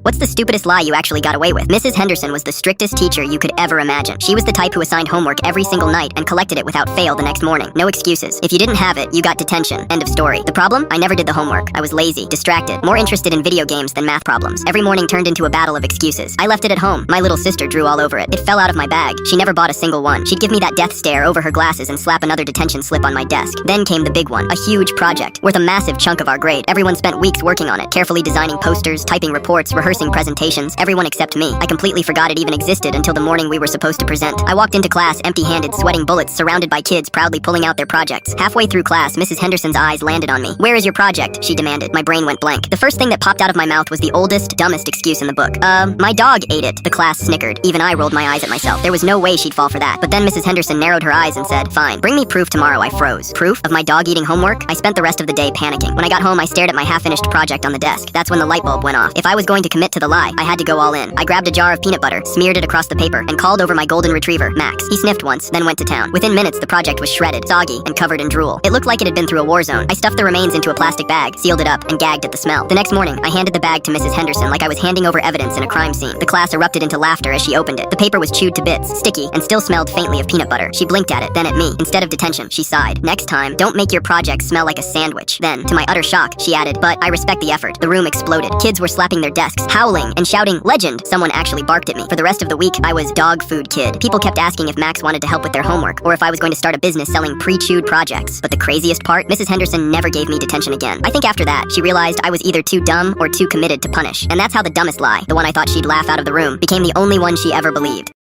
What's the stupidest lie you actually got away with? Mrs. Henderson was the strictest teacher you could ever imagine. She was the type who assigned homework every single night and collected it without fail the next morning. No excuses. If you didn't have it, you got detention. End of story. The problem? I never did the homework. I was lazy, distracted, more interested in video games than math problems. Every morning turned into a battle of excuses. I left it at home. My little sister drew all over it. It fell out of my bag. She never bought a single one. She'd give me that death stare over her glasses and slap another detention slip on my desk. Then came the big one, a huge project, worth a massive chunk of our grade. Everyone spent weeks working on it, carefully designing posters, typing reports, rehearsing presentations. Everyone except me. I completely forgot it even existed until the morning we were supposed to present. I walked into class empty-handed, sweating bullets, surrounded by kids proudly pulling out their projects. Halfway through class, Mrs. Henderson's eyes landed on me. "Where is your project?" she demanded. My brain went blank. The first thing that popped out of my mouth was the oldest, dumbest excuse in the book. My dog ate it. The class snickered. Even I rolled my eyes at myself. There was no way she'd fall for that. But then Mrs. Henderson narrowed her eyes and said, "Fine, bring me proof tomorrow." I froze. Proof of my dog eating homework? I spent the rest of the day panicking. When I got home, I stared at my half-finished project on the desk. That's when the light bulb went off. If I was going to commit to the lie, I had to go all in. I grabbed a jar of peanut butter, smeared it across the paper, and called over my golden retriever, Max. He sniffed once, then went to town. Within minutes, the project was shredded, soggy, and covered in drool. It looked like it had been through a war zone. I stuffed the remains into a plastic bag, sealed it up, and gagged at the smell. The next morning, I handed the bag to Mrs. Henderson like I was handing over evidence in a crime scene. The class erupted into laughter as she opened it. The paper was chewed to bits, sticky, and still smelled faintly of peanut butter. She blinked at it, then at me. Instead of detention, she sighed. "Next time, don't make your project smell like a sandwich." Then, to my utter shock, she added, "But I respect the effort." The room exploded. Kids were slapping their desks, howling, and shouting, "Legend!" Someone actually barked at me. For the rest of the week, I was dog food kid. People kept asking if Max wanted to help with their homework, or if I was going to start a business selling pre-chewed projects. But the craziest part, Mrs. Henderson never gave me detention again. I think after that, she realized I was either too dumb or too committed to punish. And that's how the dumbest lie, the one I thought she'd laugh out of the room, became the only one she ever believed.